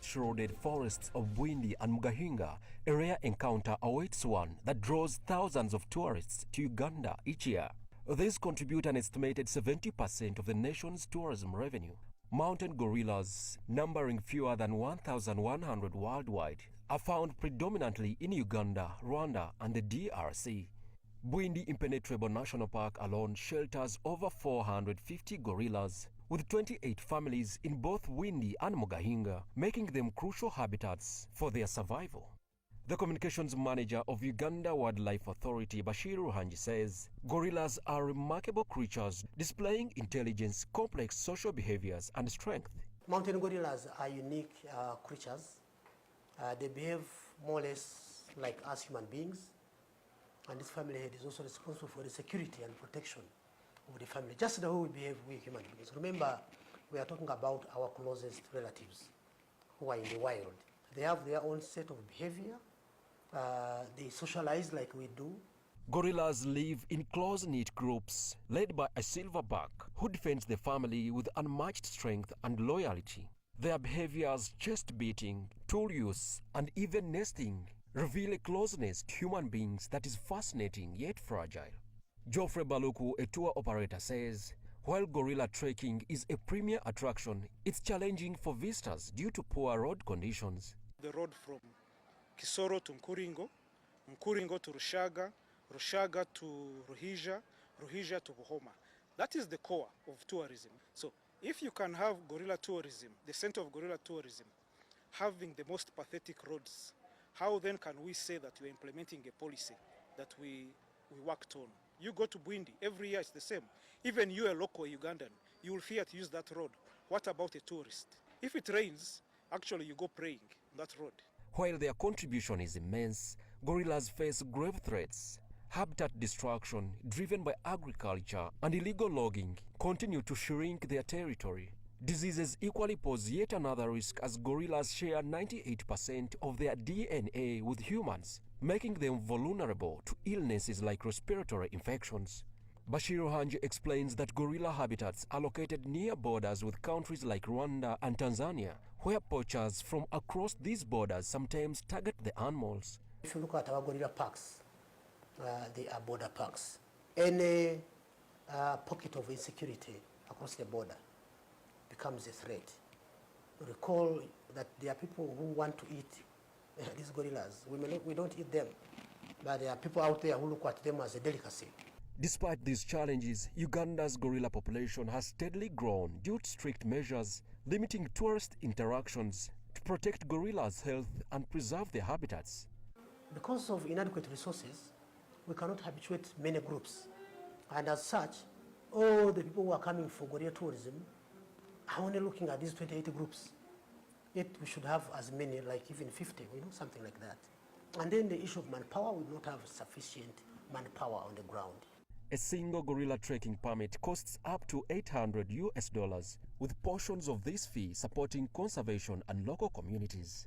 shrouded forests of Bwindi and Mugahinga, a rare encounter awaits one that draws thousands of tourists to Uganda each year. These contribute an estimated 70% of the nation's tourism revenue. Mountain gorillas, numbering fewer than 1,100 worldwide, are found predominantly in Uganda, Rwanda, and the DRC. Bwindi Impenetrable National Park alone shelters over 450 gorillas, with 28 families in both Bwindi and Mugahinga, making them crucial habitats for their survival. The communications manager of Uganda Wildlife Authority, Bashiru Hanji, says gorillas are remarkable creatures displaying intelligence, complex social behaviors, and strength. Mountain gorillas are unique creatures. They behave more or less like us human beings. And this family head is also responsible for the security and protection of the family, just the way we behave, we human beings. Remember, we are talking about our closest relatives who are in the wild. They have their own set of behavior. They socialize like we do. Gorillas live in close-knit groups led by a silverback who defends the family with unmatched strength and loyalty. Their behaviors, chest beating, tool use, and even nesting reveal a closeness to human beings that is fascinating yet fragile. Geoffrey Baluku, a tour operator, says while gorilla trekking is a premier attraction, it's challenging for visitors due to poor road conditions. The road from Kisoro to Mkuringo, Mkuringo to Rushaga, Rushaga to Ruhija, Ruhija to Buhoma. That is the core of tourism. So if you can have gorilla tourism, the center of gorilla tourism, having the most pathetic roads, how then can we say that we're implementing a policy that we worked on? You go to Bwindi, every year it's the same. Even you, a local Ugandan, you will fear to use that road. What about a tourist? If it rains, actually you go praying on that road. While their contribution is immense, gorillas face grave threats. Habitat destruction driven by agriculture and illegal logging continue to shrink their territory. Diseases equally pose yet another risk, as gorillas share 98% of their DNA with humans, making them vulnerable to illnesses like respiratory infections. Bashiru Hanji explains that gorilla habitats are located near borders with countries like Rwanda and Tanzania, where poachers from across these borders sometimes target the animals. If you look at our gorilla parks, they are border parks. Any pocket of insecurity across the border becomes a threat. Recall that there are people who want to eat these gorillas. We don't eat them, but there are people out there who look at them as a delicacy. Despite these challenges, Uganda's gorilla population has steadily grown due to strict measures limiting tourist interactions to protect gorillas' health and preserve their habitats. Because of inadequate resources, we cannot habituate many groups. And as such, all the people who are coming for gorilla tourism are only looking at these 28 groups. Yet we should have as many, like even 50, something like that. And then the issue of manpower, we do not have sufficient manpower on the ground. A single gorilla trekking permit costs up to $800 US, with portions of this fee supporting conservation and local communities.